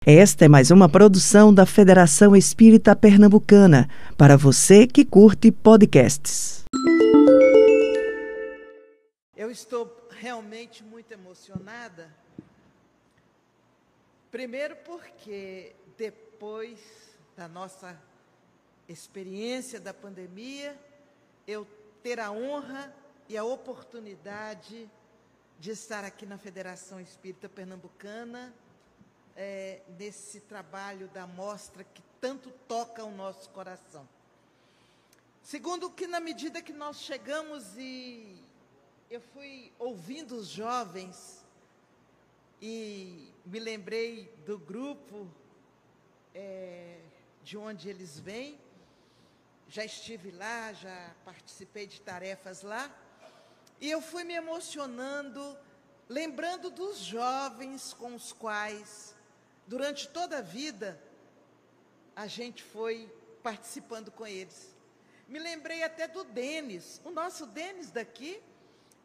Esta é mais uma produção da Federação Espírita Pernambucana, para você que curte podcasts. Eu estou realmente muito emocionada. Primeiro porque depois da nossa experiência da pandemia, eu ter a honra e a oportunidade de estar aqui na Federação Espírita Pernambucana, nesse trabalho da mostra que tanto toca o nosso coração. Segundo, que na medida que nós chegamos e eu fui ouvindo os jovens e me lembrei do grupo de onde eles vêm, já estive lá, já participei de tarefas lá, e eu fui me emocionando, lembrando dos jovens com os quais, durante toda a vida, a gente foi participando com eles. Me lembrei até do Denis, o nosso Denis daqui,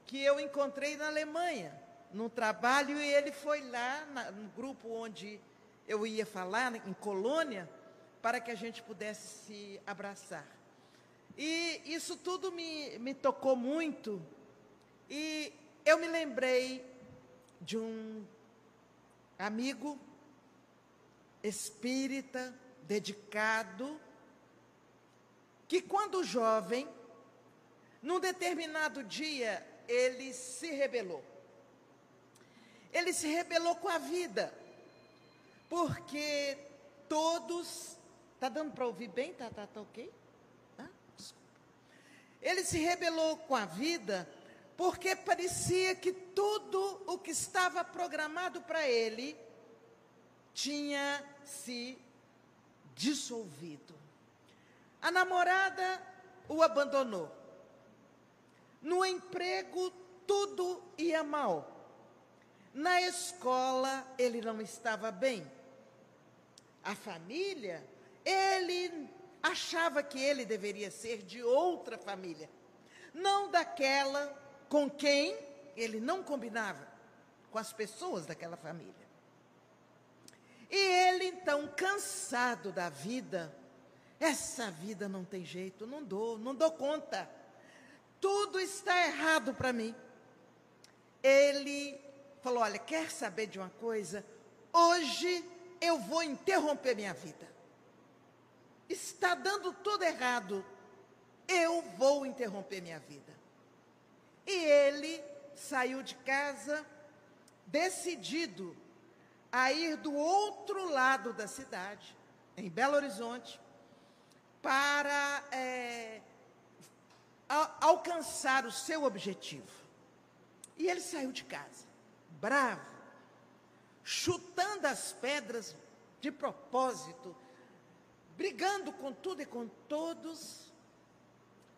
que eu encontrei na Alemanha, num trabalho, e ele foi lá no grupo onde eu ia falar, em Colônia, para que a gente pudesse se abraçar. E isso tudo me tocou muito, e eu me lembrei de um amigo espírita, dedicado, que quando jovem, num determinado dia, ele se rebelou. Ele se rebelou com a vida, porque todos... Está dando para ouvir bem? Tá ok? Desculpa. Ele se rebelou com a vida, porque parecia que tudo o que estava programado para ele tinha se dissolvido. A namorada o abandonou. No emprego, tudo ia mal. Na escola, ele não estava bem. A família, ele achava que ele deveria ser de outra família, não daquela com quem ele não combinava, com as pessoas daquela família. E ele, então, cansado da vida, essa vida não tem jeito, não dou conta, tudo está errado para mim. Ele falou: olha, quer saber de uma coisa? Hoje eu vou interromper minha vida. Está dando tudo errado, eu vou interromper minha vida. E ele saiu de casa, decidido a ir do outro lado da cidade, em Belo Horizonte, para alcançar o seu objetivo. E ele saiu de casa, bravo, chutando as pedras de propósito, brigando com tudo e com todos,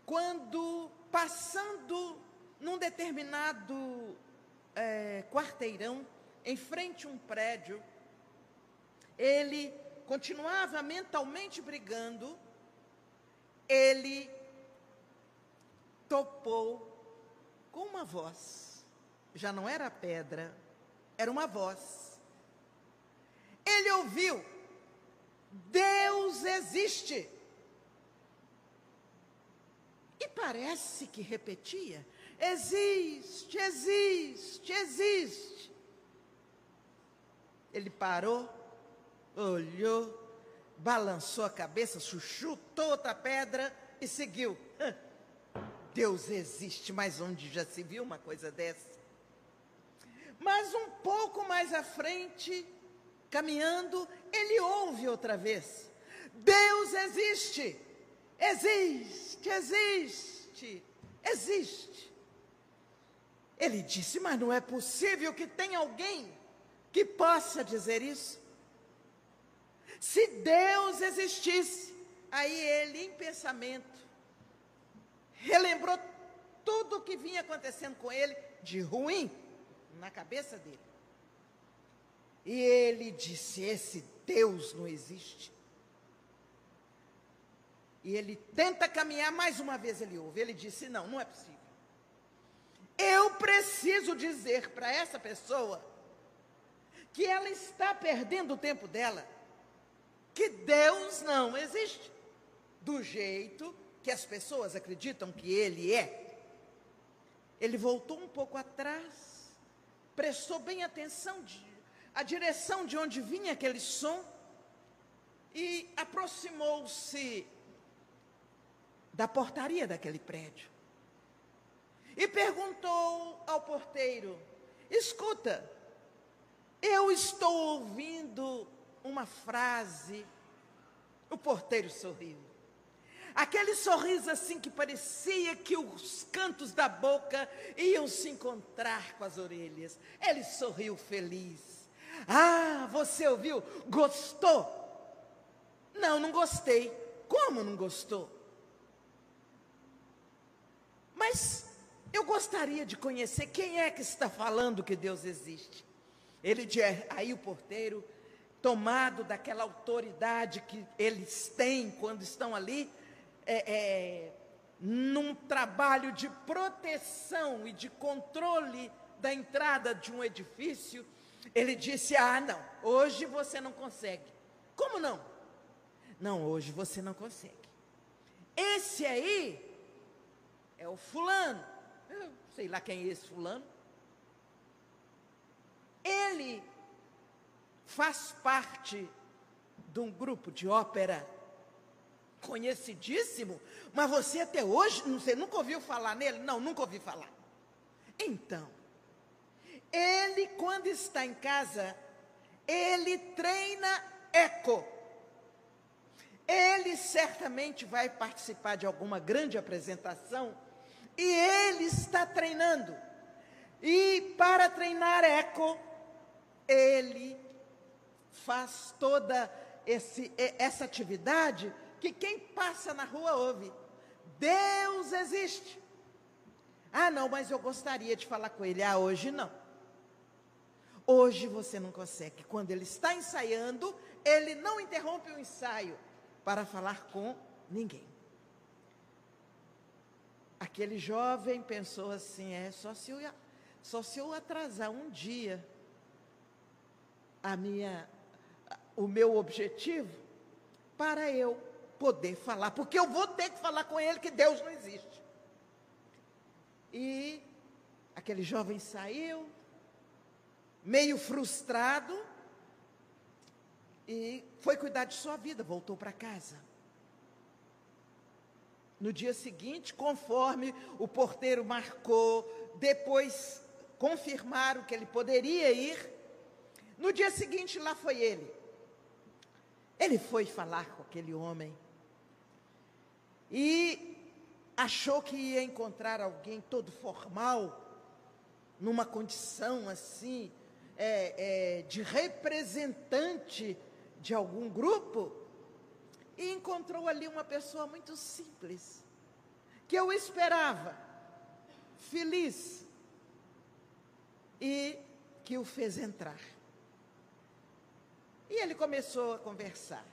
quando, passando num determinado quarteirão, em frente a um prédio, ele continuava mentalmente brigando, ele topou com uma voz, já não era pedra, era uma voz. Ele ouviu: Deus existe. E parece que repetia: existe, existe, existe. Ele parou, olhou, balançou a cabeça, chutou outra pedra e seguiu. Deus existe, mas onde já se viu uma coisa dessa? Mas um pouco mais à frente, caminhando, ele ouve outra vez: Deus existe, existe, existe, existe. Ele disse: mas não é possível que tenha alguém que possa dizer isso. Se Deus existisse, aí ele, em pensamento, relembrou tudo o que vinha acontecendo com ele de ruim na cabeça dele. E ele disse: esse Deus não existe. E ele tenta caminhar, mais uma vez ele ouve. Ele disse: não é possível. Eu preciso dizer para essa pessoa que ela está perdendo o tempo dela, que Deus não existe, do jeito que as pessoas acreditam que Ele é. Ele voltou um pouco atrás, prestou bem atenção à direção de onde vinha aquele som e aproximou-se da portaria daquele prédio e perguntou ao porteiro: escuta, eu estou ouvindo uma frase. O porteiro sorriu. Aquele sorriso assim que parecia que os cantos da boca iam se encontrar com as orelhas. Ele sorriu feliz. Ah, você ouviu? Gostou? Não, não gostei. Como não gostou? Mas eu gostaria de conhecer quem é que está falando que Deus existe. Aí o porteiro, tomado daquela autoridade que eles têm quando estão ali, num trabalho de proteção e de controle da entrada de um edifício, ele disse: ah, não, hoje você não consegue. Como não? Não, hoje você não consegue. Esse aí é o fulano. Eu sei lá quem é esse fulano. Ele faz parte de um grupo de ópera conhecidíssimo, mas você até hoje, você nunca ouviu falar nele? Não, nunca ouvi falar. Então, ele, quando está em casa, ele treina eco. Ele certamente vai participar de alguma grande apresentação e ele está treinando. E para treinar eco, ele faz toda essa atividade que quem passa na rua ouve. Deus existe. Ah, não, mas eu gostaria de falar com ele. Ah, hoje não. Hoje você não consegue. Quando ele está ensaiando, ele não interrompe o ensaio para falar com ninguém. Aquele jovem pensou assim: só se eu atrasar um dia o meu objetivo, para eu poder falar, porque eu vou ter que falar com ele que Deus não existe. E aquele jovem saiu, meio frustrado, e foi cuidar de sua vida, voltou para casa. No dia seguinte, conforme o porteiro marcou, depois confirmaram que ele poderia ir, no dia seguinte lá foi ele. Ele foi falar com aquele homem e achou que ia encontrar alguém todo formal, numa condição assim, de representante de algum grupo, e encontrou ali uma pessoa muito simples, que eu esperava, feliz, e que o fez entrar. E ele começou a conversar.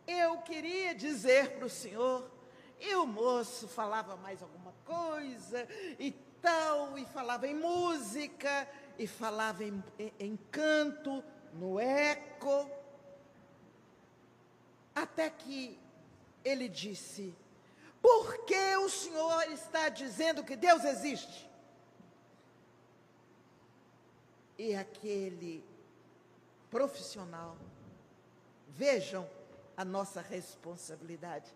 Eu queria dizer para o senhor, e o moço falava mais alguma coisa, e tal, e falava em música, e falava em canto, no eco, até que ele disse: por que o senhor está dizendo que Deus existe? E aquele profissional, vejam a nossa responsabilidade,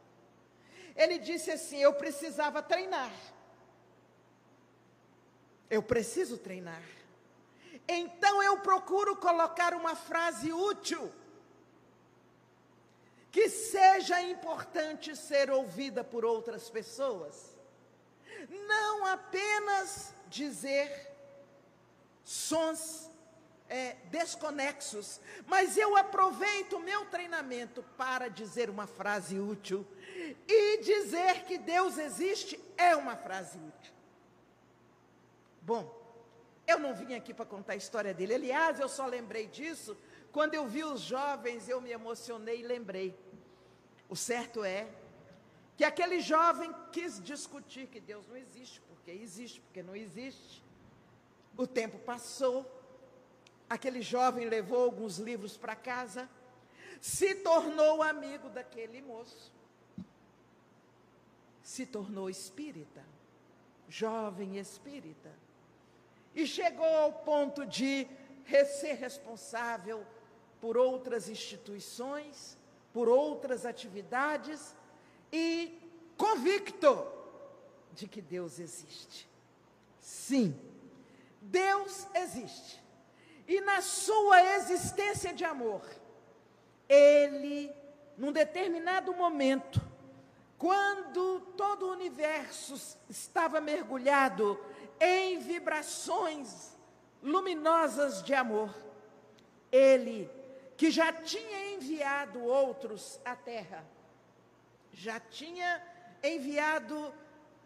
ele disse assim: eu precisava treinar, eu preciso treinar, então eu procuro colocar uma frase útil, que seja importante ser ouvida por outras pessoas, não apenas dizer sons desconexos, mas eu aproveito o meu treinamento para dizer uma frase útil, e dizer que Deus existe é uma frase útil. Bom, eu não vim aqui para contar a história dele, aliás, eu só lembrei disso quando eu vi os jovens, eu me emocionei e lembrei. O certo é que aquele jovem quis discutir que Deus não existe, porque não existe. O tempo passou, aquele jovem levou alguns livros para casa, se tornou amigo daquele moço, se tornou espírita, jovem espírita, e chegou ao ponto de ser responsável por outras instituições, por outras atividades, e convicto de que Deus existe. Sim, Deus existe. E na sua existência de amor, Ele, num determinado momento, quando todo o universo estava mergulhado em vibrações luminosas de amor, Ele, que já tinha enviado outros à Terra, já tinha enviado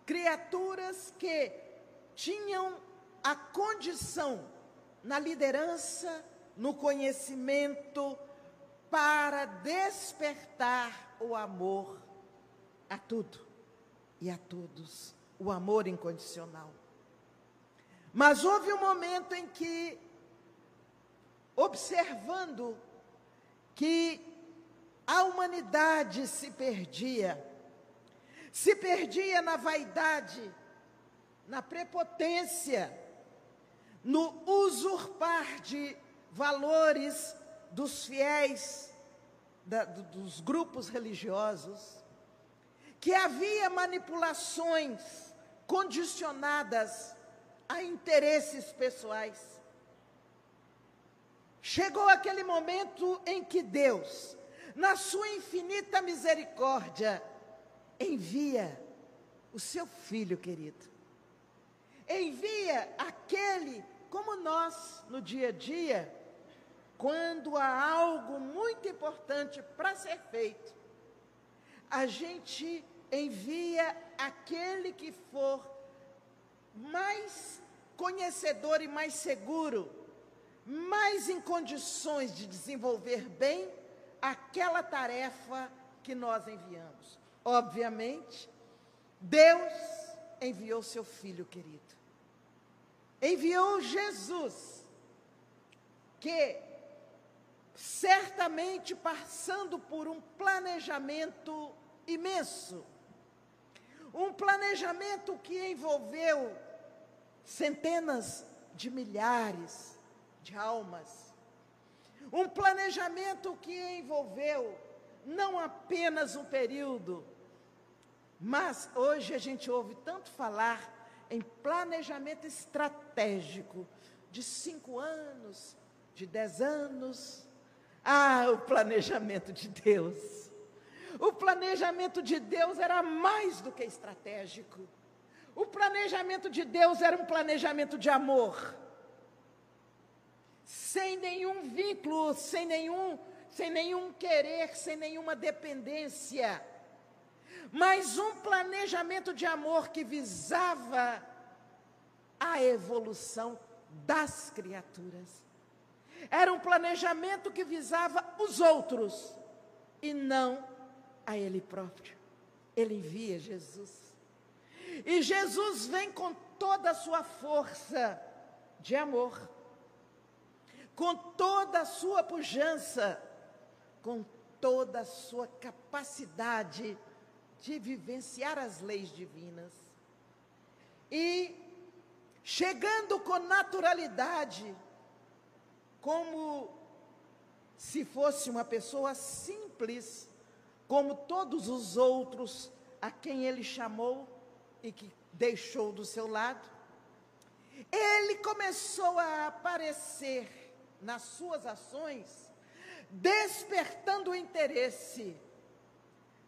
criaturas que tinham a condição, na liderança, no conhecimento, para despertar o amor a tudo e a todos, o amor incondicional. Mas houve um momento em que, observando que a humanidade se perdia na vaidade, na prepotência, no usurpar de valores dos fiéis, dos grupos religiosos, que havia manipulações condicionadas a interesses pessoais. Chegou aquele momento em que Deus, na sua infinita misericórdia, envia o seu Filho querido. Envia aquele, como nós, no dia a dia, quando há algo muito importante para ser feito, a gente envia aquele que for mais conhecedor e mais seguro, mais em condições de desenvolver bem aquela tarefa que nós enviamos. Obviamente, Deus enviou seu Filho querido. Enviou Jesus, que certamente passando por um planejamento imenso, um planejamento que envolveu centenas de milhares de almas, um planejamento que envolveu não apenas um período, mas hoje a gente ouve tanto falar em planejamento estratégico de 5 anos, de 10 anos. Ah, o planejamento de Deus. O planejamento de Deus era mais do que estratégico. O planejamento de Deus era um planejamento de amor. Sem nenhum vínculo, sem nenhum querer, sem nenhuma dependência. Mas um planejamento de amor que visava a evolução das criaturas. Era um planejamento que visava os outros e não a Ele próprio. Ele envia Jesus. E Jesus vem com toda a sua força de amor, com toda a sua pujança, com toda a sua capacidade de vivenciar as leis divinas. E chegando com naturalidade, como se fosse uma pessoa simples, como todos os outros a quem ele chamou e que deixou do seu lado, ele começou a aparecer nas suas ações, despertando o interesse,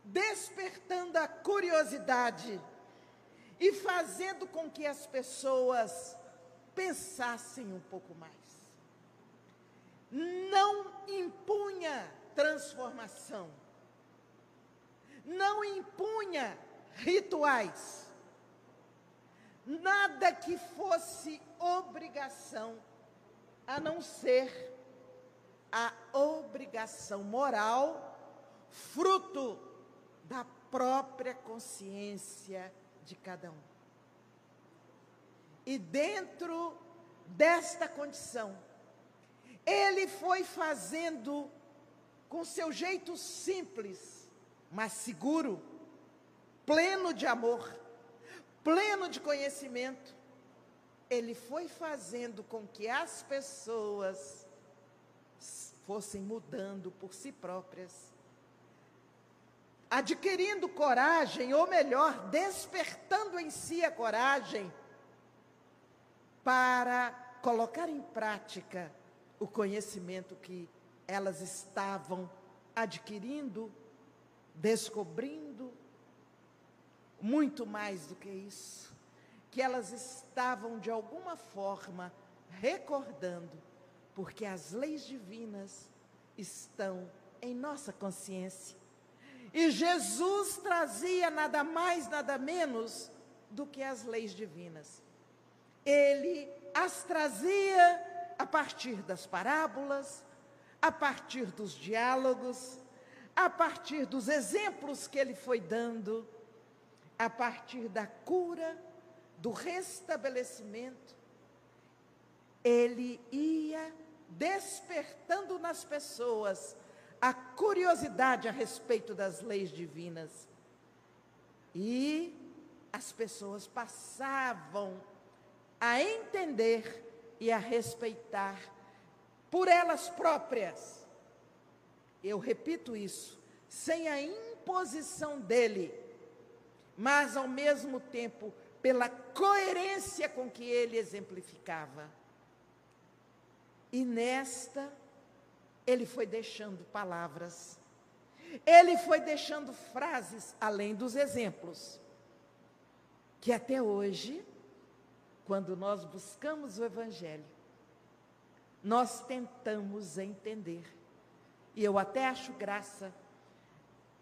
despertando a curiosidade e fazendo com que as pessoas pensassem um pouco mais. Não impunha transformação, não impunha rituais, nada que fosse obrigação, a não ser a obrigação moral, fruto da própria consciência de cada um. E dentro desta condição, Ele foi fazendo com seu jeito simples, mas seguro, pleno de amor, pleno de conhecimento. Ele foi fazendo com que as pessoas fossem mudando por si próprias, adquirindo coragem, ou melhor, despertando em si a coragem para colocar em prática o conhecimento que elas estavam adquirindo, descobrindo. Muito mais do que isso, que elas estavam de alguma forma recordando, porque as leis divinas estão em nossa consciência. E Jesus trazia nada mais, nada menos do que as leis divinas. Ele as trazia a partir das parábolas, a partir dos diálogos, a partir dos exemplos que ele foi dando, a partir da cura, do restabelecimento. Ele ia despertando nas pessoas a curiosidade a respeito das leis divinas. E as pessoas passavam a entender e a respeitar por elas próprias. Eu repito isso, sem a imposição dele, mas ao mesmo tempo pela coerência com que ele exemplificava. E nesta, ele foi deixando palavras, ele foi deixando frases, além dos exemplos, que até hoje, quando nós buscamos o Evangelho, nós tentamos entender. E eu até acho graça.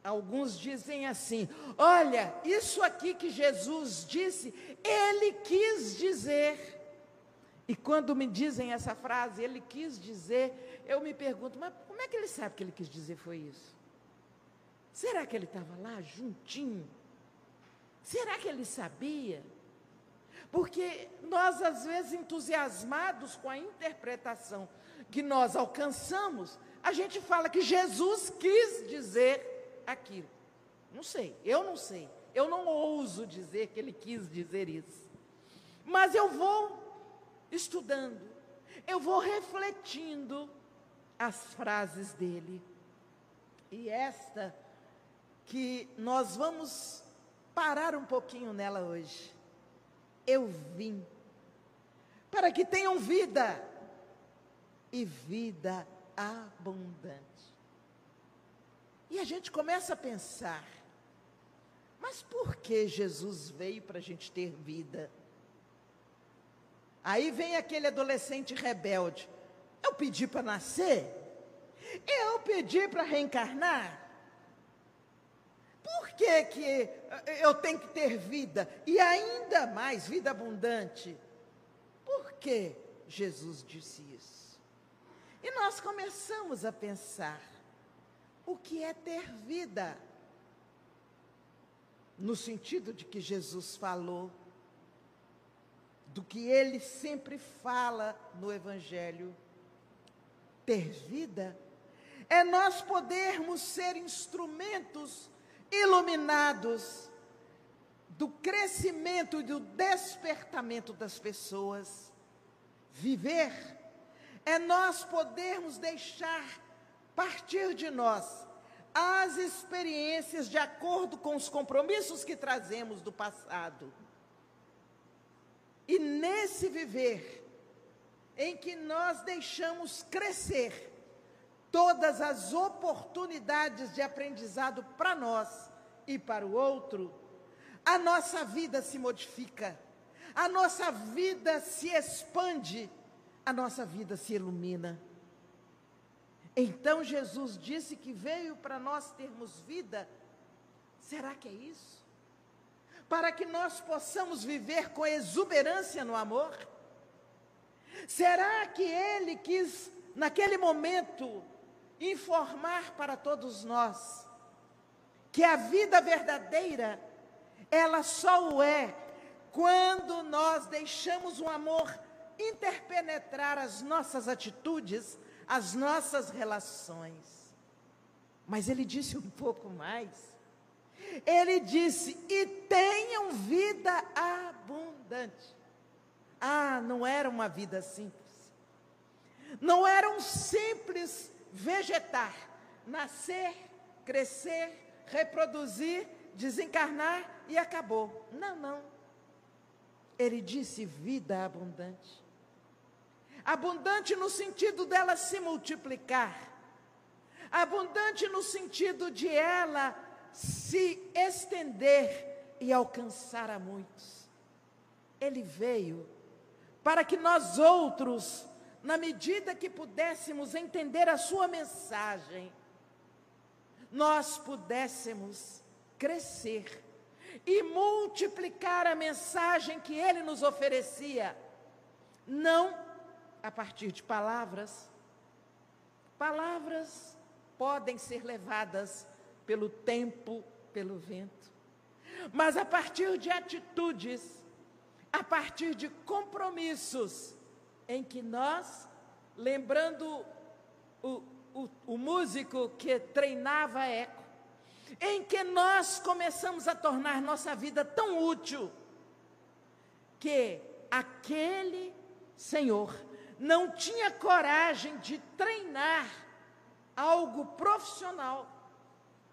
Alguns dizem assim: olha, isso aqui que Jesus disse, ele quis dizer. E quando me dizem essa frase, ele quis dizer, eu me pergunto, mas como é que ele sabe que ele quis dizer foi isso? Será que ele estava lá juntinho? Será que ele sabia? Porque nós, às vezes, entusiasmados com a interpretação que nós alcançamos, a gente fala que Jesus quis dizer aquilo. Não sei, eu não sei. Eu não ouso dizer que ele quis dizer isso. Mas eu vou estudando, eu vou refletindo as frases dele. E esta que nós vamos parar um pouquinho nela hoje. Eu vim para que tenham vida e vida abundante. E a gente começa a pensar, mas por que Jesus veio para a gente ter vida? Aí vem aquele adolescente rebelde. Eu pedi para nascer? Eu pedi para reencarnar? Por que que eu tenho que ter vida? E ainda mais, vida abundante? Por que Jesus disse isso? E nós começamos a pensar, o que é ter vida? No sentido de que Jesus falou, do que ele sempre fala no Evangelho. Ter vida é nós podermos ser instrumentos iluminados do crescimento e do despertamento das pessoas. Viver é nós podermos deixar partir de nós as experiências de acordo com os compromissos que trazemos do passado. E nesse viver, em que nós deixamos crescer todas as oportunidades de aprendizado para nós e para o outro, a nossa vida se modifica, a nossa vida se expande, a nossa vida se ilumina. Então Jesus disse que veio para nós termos vida. Será que é isso? Para que nós possamos viver com exuberância no amor? Será que ele quis, naquele momento, informar para todos nós que a vida verdadeira, ela só o é quando nós deixamos o amor interpenetrar as nossas atitudes, as nossas relações. Mas ele disse um pouco mais. Ele disse: e tenham vida abundante. Ah, não era uma vida simples. Não era um simples vegetar, nascer, crescer, reproduzir, desencarnar e acabou. Não, não. Ele disse vida abundante. Abundante no sentido dela se multiplicar. Abundante no sentido de ela se estender e alcançar a muitos. Ele veio para que nós outros, na medida que pudéssemos entender a sua mensagem, nós pudéssemos crescer e multiplicar a mensagem que ele nos oferecia, não a partir de palavras. Palavras podem ser levadas pelo tempo, pelo vento, mas a partir de atitudes, a partir de compromissos, em que nós, lembrando o músico que treinava eco, em que nós começamos a tornar nossa vida tão útil, que aquele senhor não tinha coragem de treinar algo profissional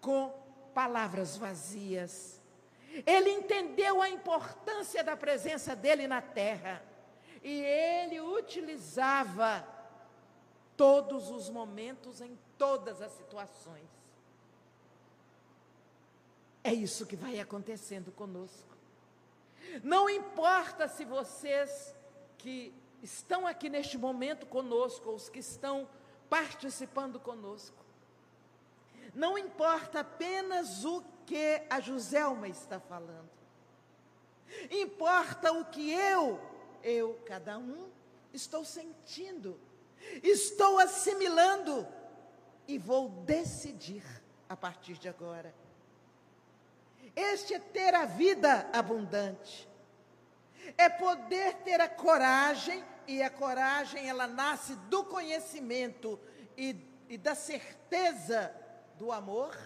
com palavras vazias. Ele entendeu a importância da presença dele na terra, e ele utilizava todos os momentos, em todas as situações. É isso que vai acontecendo conosco. Não importa se vocês que estão aqui neste momento conosco, ou os que estão participando conosco, não importa apenas o que a Joselma está falando. Importa o que cada um, estou sentindo, estou assimilando e vou decidir a partir de agora. Este é ter a vida abundante, é poder ter a coragem, e a coragem ela nasce do conhecimento e da certeza do amor.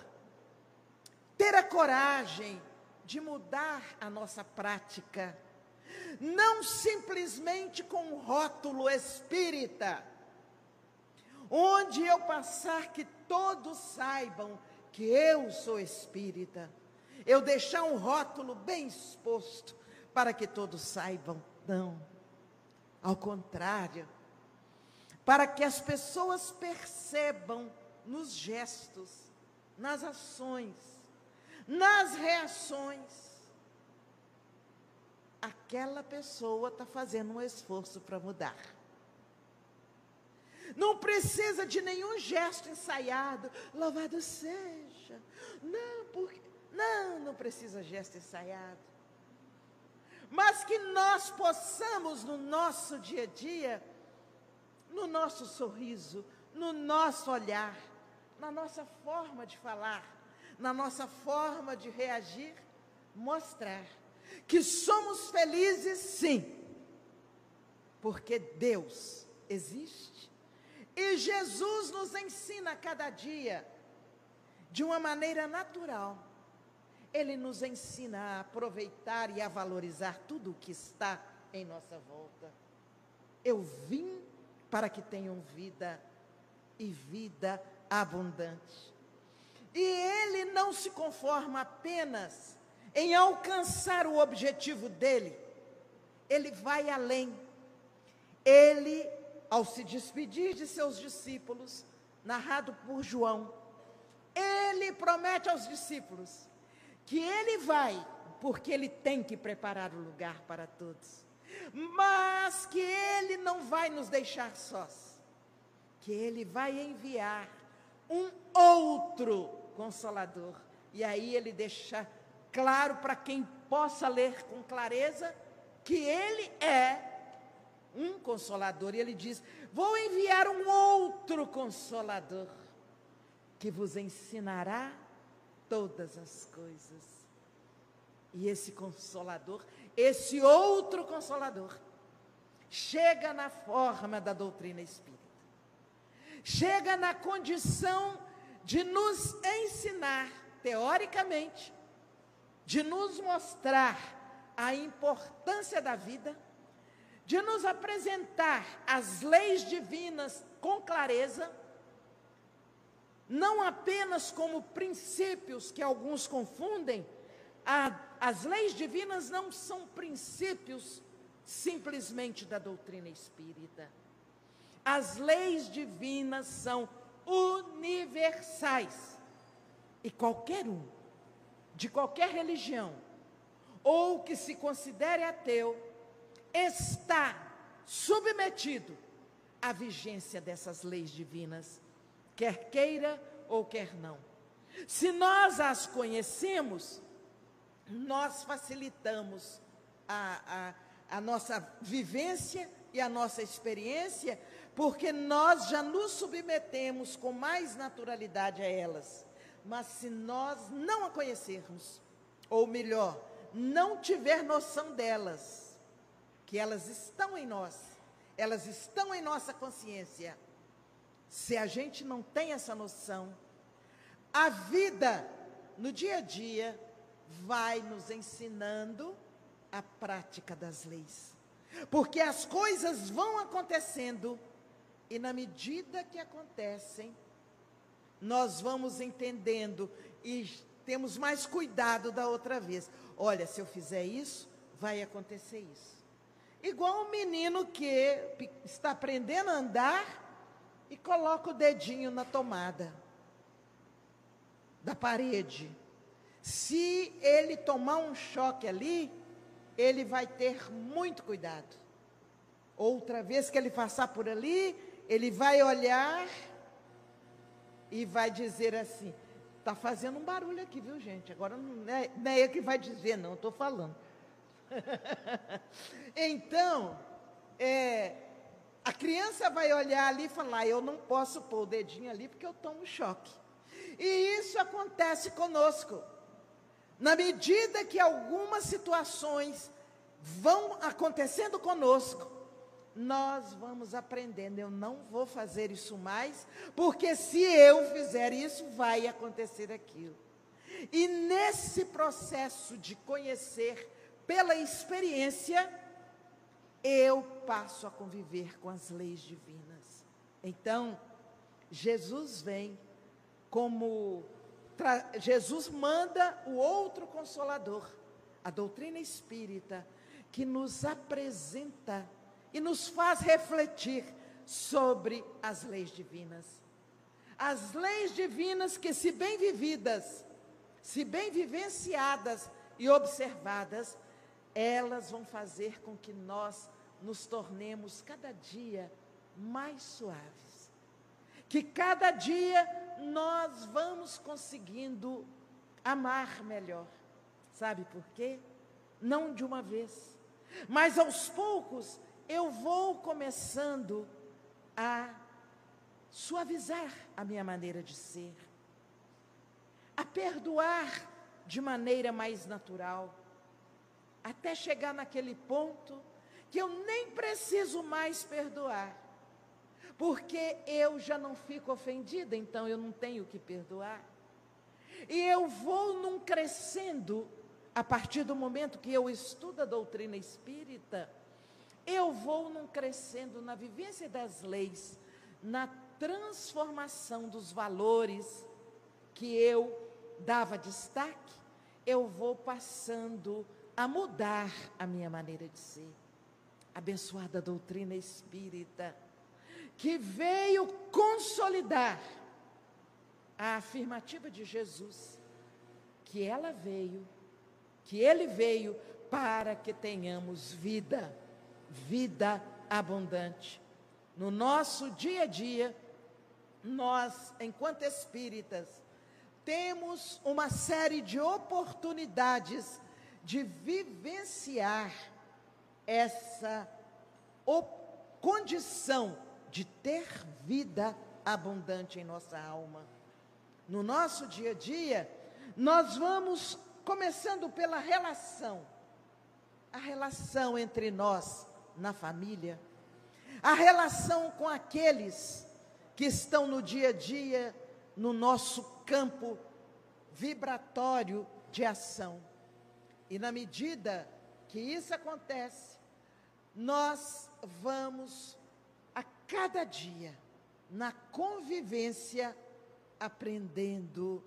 Ter a coragem de mudar a nossa prática, não simplesmente com um rótulo espírita, onde eu passar que todos saibam que eu sou espírita, eu deixar um rótulo bem exposto para que todos saibam. Não, ao contrário, para que as pessoas percebam nos gestos, nas ações, nas reações, aquela pessoa está fazendo um esforço para mudar. Não precisa de nenhum gesto ensaiado, louvado seja. Não precisa gesto ensaiado. Mas que nós possamos, no nosso dia a dia, no nosso sorriso, no nosso olhar, na nossa forma de falar, na nossa forma de reagir, mostrar que somos felizes, sim, porque Deus existe. E Jesus nos ensina a cada dia, de uma maneira natural. Ele nos ensina a aproveitar e a valorizar tudo o que está em nossa volta. Eu vim para que tenham vida, e vida abundante. E ele não se conforma apenas em alcançar o objetivo dele. Ele vai além. Ele, ao se despedir de seus discípulos, narrado por João, ele promete aos discípulos que ele vai, porque ele tem que preparar o lugar para todos, mas que ele não vai nos deixar sós, que ele vai enviar um outro Consolador. E aí ele deixa claro para quem possa ler com clareza que ele é um Consolador. E ele diz: vou enviar um outro Consolador, que vos ensinará todas as coisas. E esse Consolador, esse outro Consolador, chega na forma da doutrina espírita. chega na condição de nos ensinar, teoricamente, de nos mostrar a importância da vida, de nos apresentar as leis divinas com clareza, não apenas como princípios que alguns confundem. As leis divinas não são princípios simplesmente da doutrina espírita. As leis divinas são universais. E qualquer um, de qualquer religião, ou que se considere ateu, está submetido à vigência dessas leis divinas, quer queira ou quer não. Se nós as conhecemos, nós facilitamos a nossa vivência e a nossa experiência, porque nós já nos submetemos com mais naturalidade a elas. Mas se nós não a conhecermos, ou melhor, não tiver noção delas, que elas estão em nós, elas estão em nossa consciência, se a gente não tem essa noção, a vida no dia a dia vai nos ensinando a prática das leis. Porque as coisas vão acontecendo e na medida que acontecem, nós vamos entendendo e temos mais cuidado da outra vez. Olha, se eu fizer isso, vai acontecer isso. Igual um menino que está aprendendo a andar e coloca o dedinho na tomada da parede. Se ele tomar um choque ali, ele vai ter muito cuidado. Outra vez que ele passar por ali, ele vai olhar e vai dizer assim: está fazendo um barulho aqui, viu, gente? Agora não é ele que vai dizer, não, estou falando. Então, a criança vai olhar ali e falar: eu não posso pôr o dedinho ali porque eu tomo choque. E isso acontece conosco. Na medida que algumas situações vão acontecendo conosco, nós vamos aprendendo: eu não vou fazer isso mais, porque se eu fizer isso, vai acontecer aquilo. E nesse processo de conhecer pela experiência, eu passo a conviver com as leis divinas. Então, Jesus vem Jesus manda o outro Consolador, a doutrina espírita, que nos apresenta e nos faz refletir sobre as leis divinas. As leis divinas que, se bem vividas, se bem vivenciadas e observadas, elas vão fazer com que nós nos tornemos cada dia mais suaves. Que cada dia nós vamos conseguindo amar melhor. Sabe por quê? Não de uma vez, mas aos poucos eu vou começando a suavizar a minha maneira de ser, a perdoar de maneira mais natural, até chegar naquele ponto que eu nem preciso mais perdoar, porque eu já não fico ofendida, então eu não tenho que perdoar. E eu vou num crescendo, a partir do momento que eu estudo a doutrina espírita, eu vou num crescendo na vivência das leis, na transformação dos valores que eu dava destaque, eu vou passando a mudar a minha maneira de ser. Abençoada doutrina espírita, que veio consolidar a afirmativa de Jesus, que ele veio para que tenhamos vida abundante. No nosso dia a dia, nós, enquanto espíritas, temos uma série de oportunidades de vivenciar essa condição de ter vida abundante em nossa alma. No nosso dia a dia, nós vamos começando pela relação, a relação entre nós na família, a relação com aqueles que estão no dia a dia, no nosso campo vibratório de ação. E na medida que isso acontece, nós vamos a cada dia, na convivência, aprendendo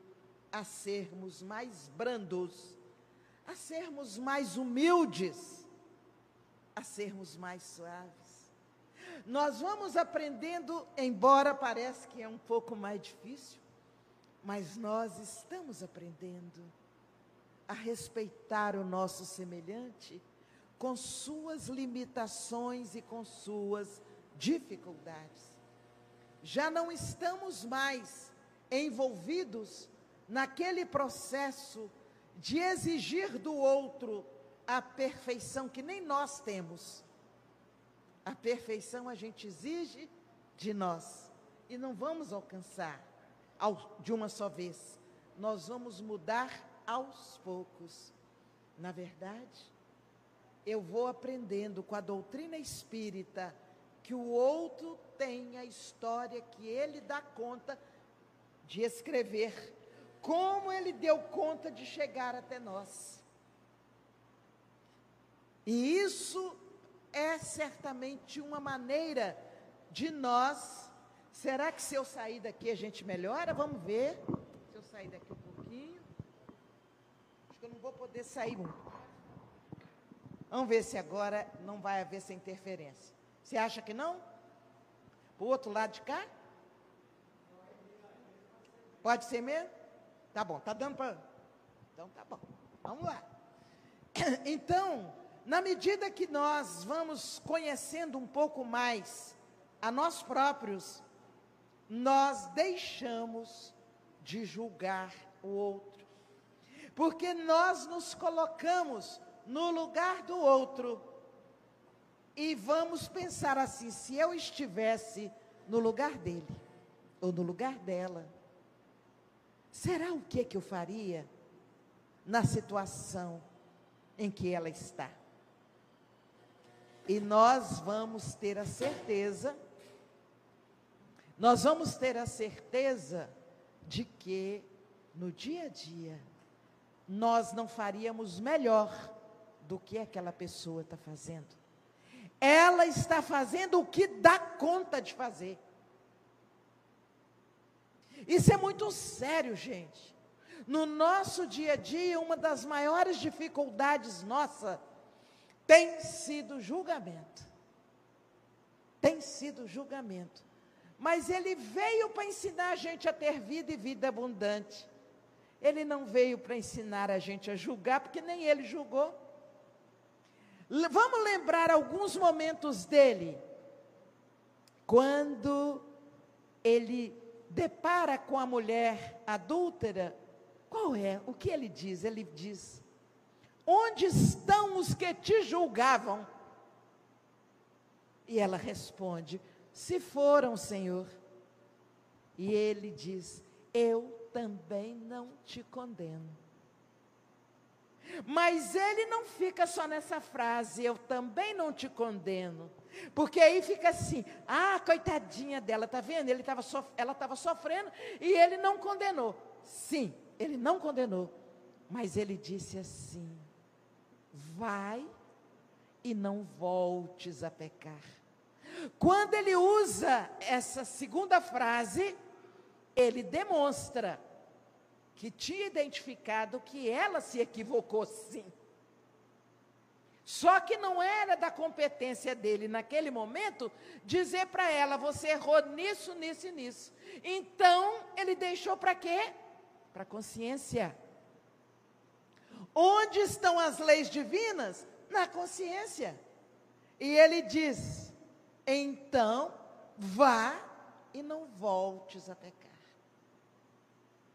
a sermos mais brandos, a sermos mais humildes, a sermos mais suaves. Nós vamos aprendendo, embora pareça que é um pouco mais difícil, mas nós estamos aprendendo a respeitar o nosso semelhante com suas limitações e com suas dificuldades. Já não estamos mais envolvidos naquele processo de exigir do outro a perfeição que nem nós temos. A perfeição a gente exige de nós e não vamos alcançar de uma só vez. Nós vamos mudar aos poucos. Na verdade, eu vou aprendendo com a doutrina espírita que o outro tem a história que ele dá conta de escrever, como ele deu conta de chegar até nós. E isso é certamente uma maneira de nós. Será que se eu sair daqui a gente melhora? Vamos ver. Se eu sair daqui um pouquinho. Acho que eu não vou poder sair muito. Vamos ver se agora não vai haver essa interferência. Você acha que não? Para o outro lado de cá? Pode ser mesmo? Tá bom, tá dando para... Então tá bom, vamos lá. Então, na medida que nós vamos conhecendo um pouco mais a nós próprios, nós deixamos de julgar o outro. Porque nós nos colocamos no lugar do outro e vamos pensar assim: se eu estivesse no lugar dele ou no lugar dela, será o que eu faria na situação em que ela está? E nós vamos ter a certeza, de que no dia a dia nós não faríamos melhor do que aquela pessoa está fazendo. Ela está fazendo o que dá conta de fazer. Isso é muito sério, gente. No nosso dia a dia, uma das maiores dificuldades nossa tem sido julgamento. Tem sido julgamento. Mas ele veio para ensinar a gente a ter vida e vida abundante. Ele não veio para ensinar a gente a julgar, porque nem ele julgou. Vamos lembrar alguns momentos dele, quando ele depara com a mulher adúltera. Qual é? O que ele diz? Ele diz: onde estão os que te julgavam? E ela responde: se foram, Senhor. E ele diz: eu também não te condeno. Mas ele não fica só nessa frase, eu também não te condeno. Porque aí fica assim: ah, coitadinha dela, está vendo? Ela estava sofrendo e ele não condenou. Sim, ele não condenou. Mas ele disse assim: vai e não voltes a pecar. Quando ele usa essa segunda frase, ele demonstra que tinha identificado que ela se equivocou, sim. Só que não era da competência dele, naquele momento, dizer para ela: você errou nisso, nisso e nisso. Então, ele deixou para quê? Para a consciência. Onde estão as leis divinas? Na consciência. E ele diz: então, vá e não voltes a pecar.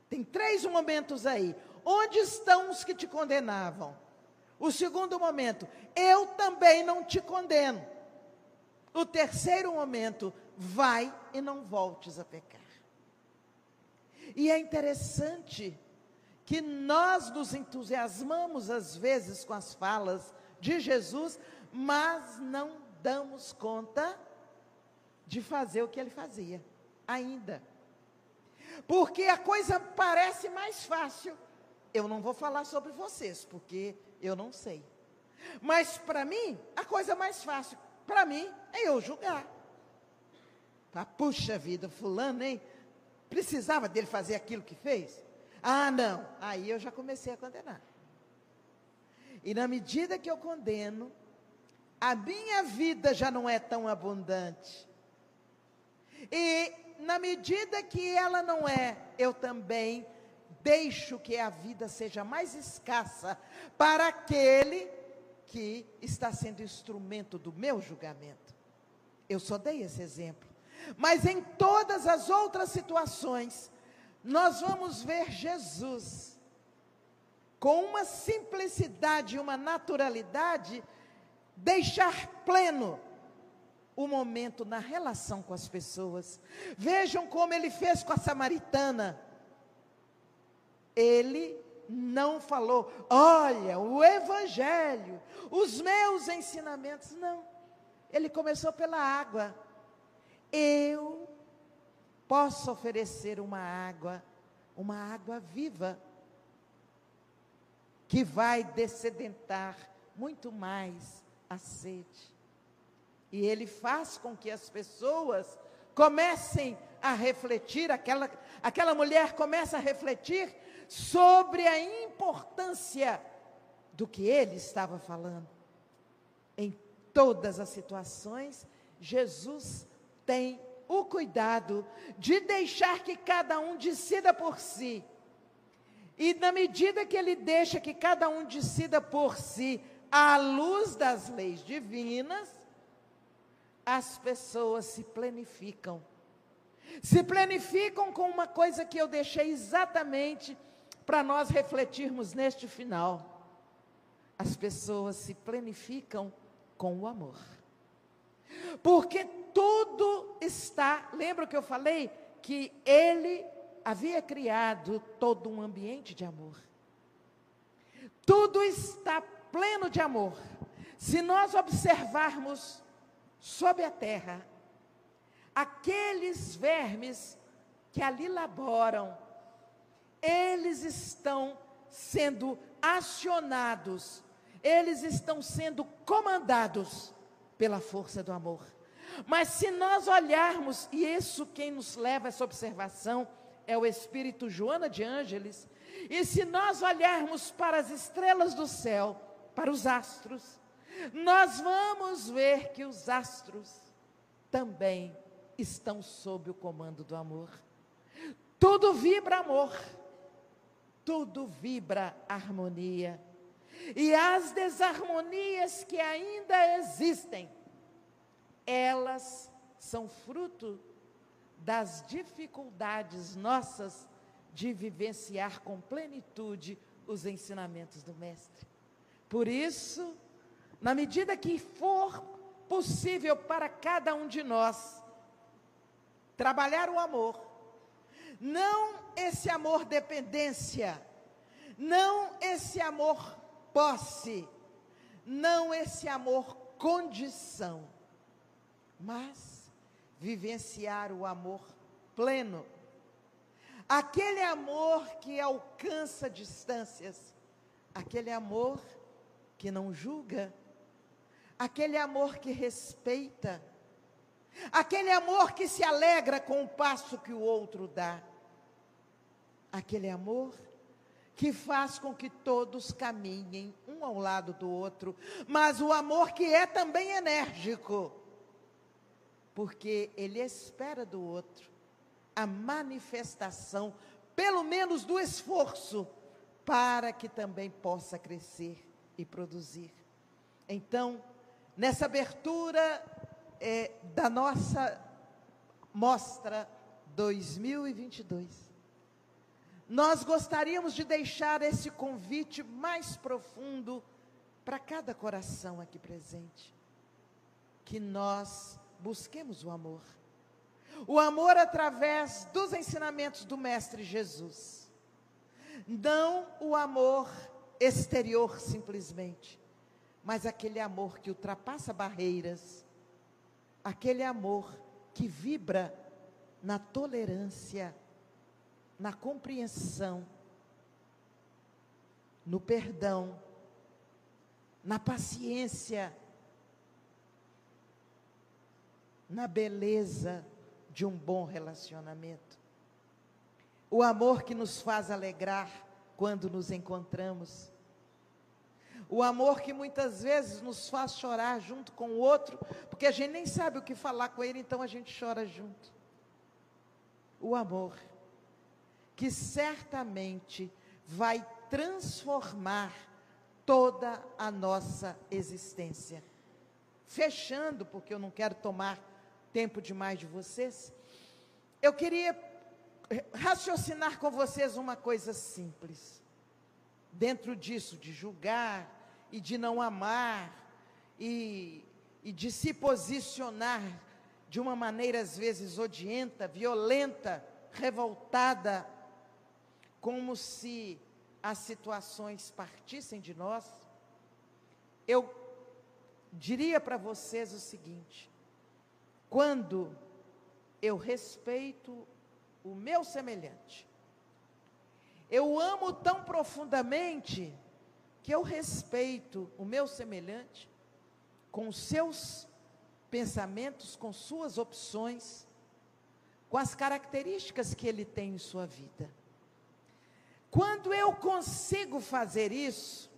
Tem 3 momentos aí. Onde estão os que te condenavam? O segundo momento: eu também não te condeno. O terceiro momento: vai e não voltes a pecar. E é interessante que nós nos entusiasmamos às vezes com as falas de Jesus, mas não damos conta de fazer o que ele fazia. ainda. Porque a coisa parece mais fácil. Eu não vou falar sobre vocês, porque eu não sei. Mas para mim, a coisa mais fácil, para mim, é eu julgar. Puxa vida, fulano, hein? Precisava dele fazer aquilo que fez? Ah, não. Aí eu já comecei a condenar. E na medida que eu condeno, a minha vida já não é tão abundante. E na medida que ela não é, eu também deixo que a vida seja mais escassa para aquele que está sendo instrumento do meu julgamento. Eu só dei esse exemplo. Mas em todas as outras situações, nós vamos ver Jesus com uma simplicidade e uma naturalidade, deixar pleno o momento na relação com as pessoas. Vejam como ele fez com a samaritana. Ele não falou, olha, o evangelho, os meus ensinamentos, não. Ele começou pela água. Eu posso oferecer uma água viva, que vai dessedentar muito mais a sede. E ele faz com que as pessoas comecem a refletir, aquela mulher começa a refletir sobre a importância do que ele estava falando. Em todas as situações, Jesus tem o cuidado de deixar que cada um decida por si. E na medida que ele deixa que cada um decida por si, à luz das leis divinas, as pessoas se planificam. Se planificam com uma coisa que eu deixei exatamente para nós refletirmos neste final. As pessoas se planificam com o amor. Porque tudo está, lembra que eu falei? Que ele havia criado todo um ambiente de amor. Tudo está pleno de amor. Se nós observarmos sob a terra, aqueles vermes que ali laboram, eles estão sendo acionados, eles estão sendo comandados pela força do amor. Mas se nós olharmos, e isso quem nos leva a essa observação é o Espírito Joana de Ângeles, e se nós olharmos para as estrelas do céu, para os astros, nós vamos ver que os astros também estão sob o comando do amor. Tudo vibra amor, tudo vibra harmonia. E as desarmonias que ainda existem, elas são fruto das dificuldades nossas de vivenciar com plenitude os ensinamentos do Mestre. Por isso, na medida que for possível para cada um de nós trabalhar o amor, não esse amor dependência, não esse amor posse, não esse amor condição, mas vivenciar o amor pleno, aquele amor que alcança distâncias, aquele amor que não julga, aquele amor que respeita, aquele amor que se alegra com o passo que o outro dá, aquele amor que faz com que todos caminhem um ao lado do outro, mas o amor que é também enérgico, porque ele espera do outro a manifestação, pelo menos do esforço, para que também possa crescer e produzir. Então, nessa abertura da nossa mostra 2022, nós gostaríamos de deixar esse convite mais profundo para cada coração aqui presente, que nós busquemos o amor através dos ensinamentos do Mestre Jesus, não o amor exterior simplesmente, mas aquele amor que ultrapassa barreiras, aquele amor que vibra na tolerância, na compreensão, no perdão, na paciência, na beleza de um bom relacionamento. O amor que nos faz alegrar quando nos encontramos. O amor que muitas vezes nos faz chorar junto com o outro, porque a gente nem sabe o que falar com ele, então a gente chora junto. O amor que certamente vai transformar toda a nossa existência. Fechando, porque eu não quero tomar tempo demais de vocês, eu queria raciocinar com vocês uma coisa simples. Dentro disso, de julgar e de não amar e de se posicionar de uma maneira às vezes odienta, violenta, revoltada, como se as situações partissem de nós, eu diria para vocês o seguinte: quando eu respeito o meu semelhante, eu amo tão profundamente que eu respeito o meu semelhante com os seus pensamentos, com suas opções, com as características que ele tem em sua vida. Quando eu consigo fazer isso,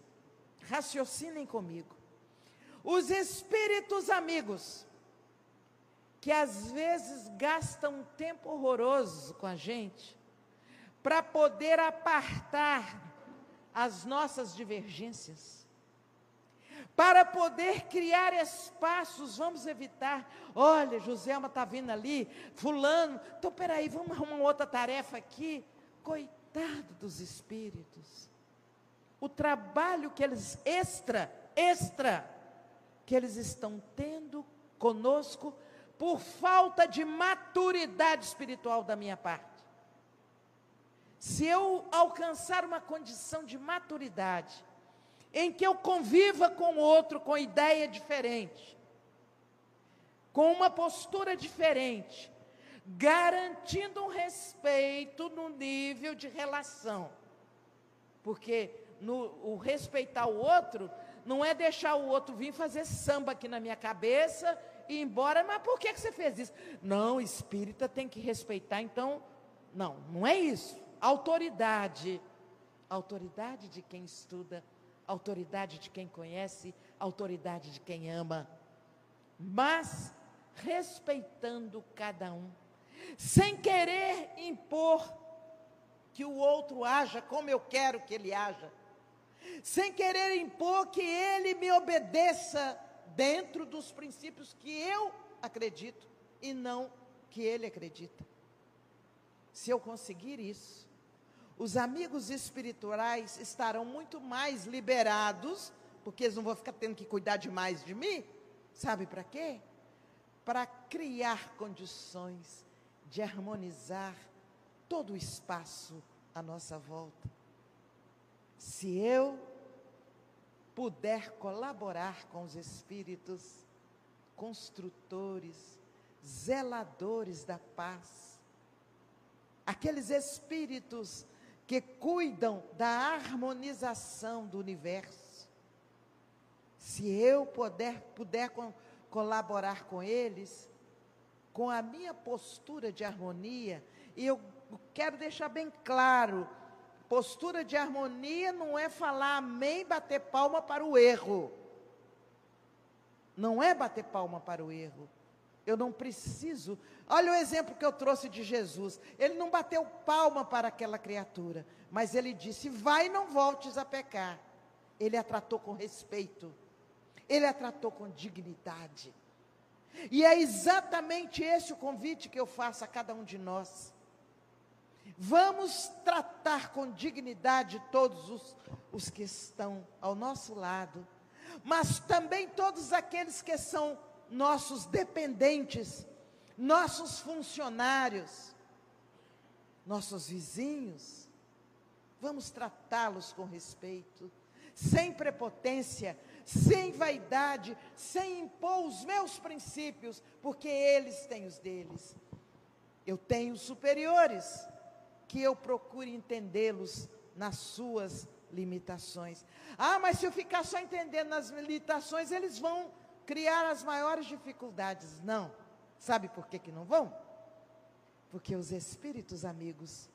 raciocinem comigo, os espíritos amigos, que às vezes gastam um tempo horroroso com a gente, para poder apartar as nossas divergências, para poder criar espaços, vamos evitar, olha, Joselma está vindo ali, fulano, então peraí, vamos arrumar outra tarefa aqui, coitado dos espíritos, o trabalho que eles, que eles estão tendo conosco, por falta de maturidade espiritual da minha parte. Se eu alcançar uma condição de maturidade, em que eu conviva com o outro com ideia diferente, com uma postura diferente, garantindo um respeito no nível de relação, porque o respeitar o outro, não é deixar o outro vir fazer samba aqui na minha cabeça e ir embora, mas por que você fez isso? Não, espírita tem que respeitar, então, não é isso. Autoridade de quem estuda, autoridade de quem conhece, autoridade de quem ama, mas respeitando cada um, sem querer impor que o outro haja como eu quero que ele haja, sem querer impor que ele me obedeça dentro dos princípios que eu acredito e não que ele acredita. Se eu conseguir isso, os amigos espirituais estarão muito mais liberados, porque eles não vão ficar tendo que cuidar demais de mim. Sabe para quê? Para criar condições de harmonizar todo o espaço à nossa volta. Se eu puder colaborar com os espíritos construtores, zeladores da paz, aqueles espíritos que cuidam da harmonização do universo, se eu puder colaborar com eles, com a minha postura de harmonia, e eu quero deixar bem claro, postura de harmonia não é falar amém, bater palma para o erro, não é bater palma para o erro. Eu não preciso, olha o exemplo que eu trouxe de Jesus, ele não bateu palma para aquela criatura, mas ele disse, vai e não voltes a pecar. Ele a tratou com respeito, ele a tratou com dignidade, e é exatamente esse o convite que eu faço a cada um de nós. Vamos tratar com dignidade todos os que estão ao nosso lado, mas também todos aqueles que são nossos dependentes, nossos funcionários, nossos vizinhos. Vamos tratá-los com respeito, sem prepotência, sem vaidade, sem impor os meus princípios, porque eles têm os deles. Eu tenho superiores, que eu procure entendê-los nas suas limitações. Ah, mas se eu ficar só entendendo nas limitações, eles vão criar as maiores dificuldades. Não. Sabe por que não vão? Porque os espíritos amigos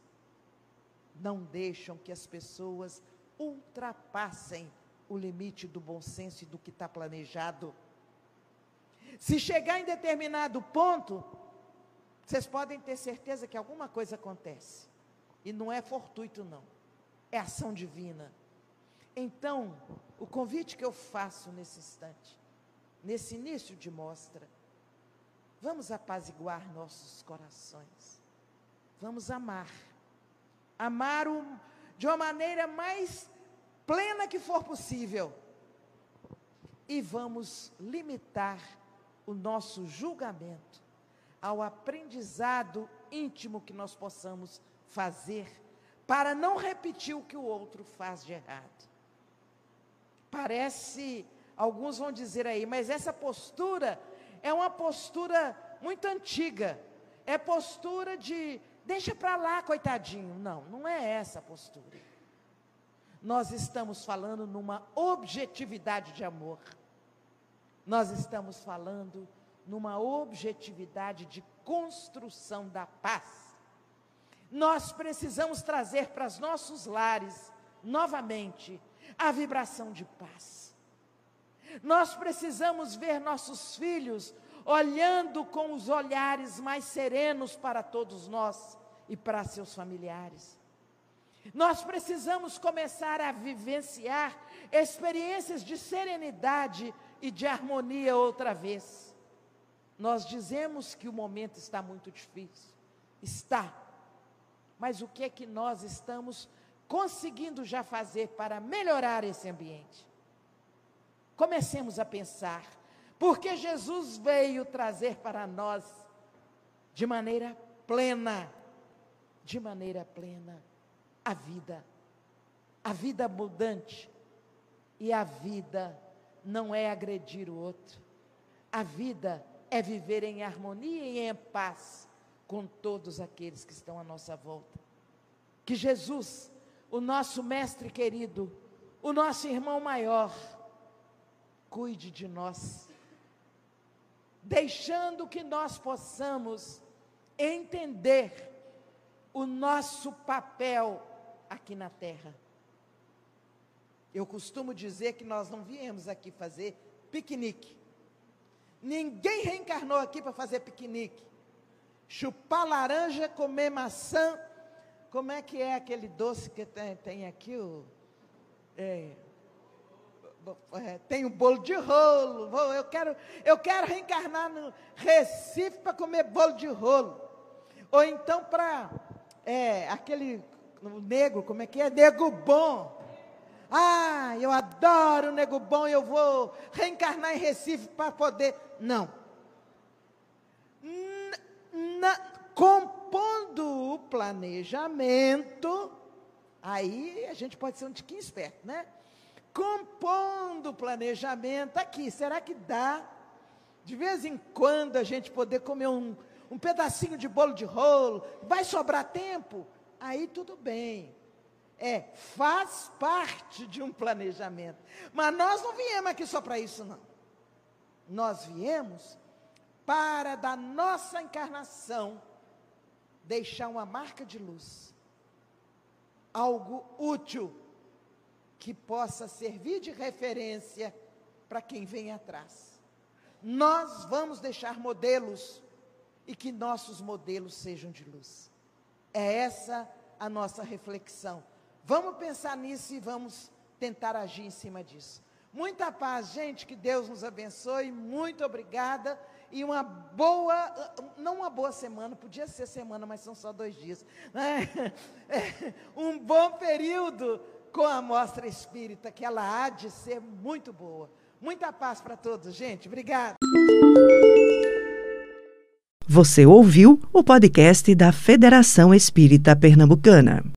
não deixam que as pessoas ultrapassem o limite do bom senso e do que está planejado. Se chegar em determinado ponto, vocês podem ter certeza que alguma coisa acontece. E não é fortuito, não. É ação divina. Então, o convite que eu faço nesse instante, nesse início de mostra, vamos apaziguar nossos corações. Vamos amar. Amar de uma maneira mais plena que for possível. E vamos limitar o nosso julgamento ao aprendizado íntimo que nós possamos fazer para não repetir o que o outro faz de errado. Parece, alguns vão dizer aí, mas essa postura é uma postura muito antiga. É postura de, deixa para lá, coitadinho. Não, não é essa a postura. Nós estamos falando numa objetividade de amor. Nós estamos falando numa objetividade de construção da paz. Nós precisamos trazer para os nossos lares, novamente, a vibração de paz. Nós precisamos ver nossos filhos olhando com os olhares mais serenos para todos nós e para seus familiares. Nós precisamos começar a vivenciar experiências de serenidade e de harmonia outra vez. Nós dizemos que o momento está muito difícil. Está. Mas o que é que nós estamos conseguindo já fazer para melhorar esse ambiente? Comecemos a pensar, porque Jesus veio trazer para nós de maneira plena, a vida abundante. E a vida não é agredir o outro, a vida é viver em harmonia e em paz com todos aqueles que estão à nossa volta. Que Jesus, o nosso mestre querido, o nosso irmão maior, cuide de nós, deixando que nós possamos entender o nosso papel aqui na terra. Eu costumo dizer que nós não viemos aqui fazer piquenique. Ninguém reencarnou aqui para fazer piquenique. Chupar laranja, comer maçã. Como é que é aquele doce que tem aqui? Tem o bolo de rolo. Eu quero reencarnar no Recife para comer bolo de rolo. Ou então para aquele nego, como é que é? Nego bom. Ah, eu adoro o nego bom, eu vou reencarnar em Recife para poder... Não. Compondo o planejamento, aí a gente pode ser um tiquinho esperto, né? Compondo o planejamento, aqui, será que dá, de vez em quando, a gente poder comer um pedacinho de bolo de rolo, vai sobrar tempo? Aí tudo bem. Faz parte de um planejamento. Mas nós não viemos aqui só para isso, não. Nós viemos para, da nossa encarnação, deixar uma marca de luz. Algo útil, que possa servir de referência para quem vem atrás. Nós vamos deixar modelos, e que nossos modelos sejam de luz. É essa a nossa reflexão. Vamos pensar nisso e vamos tentar agir em cima disso. Muita paz, gente, que Deus nos abençoe, muito obrigada, e uma boa, não uma boa semana, podia ser semana, mas são só 2 dias, né? Um bom período com a Mostra Espírita, que ela há de ser muito boa. Muita paz para todos, gente, obrigada. Você ouviu o podcast da Federação Espírita Pernambucana.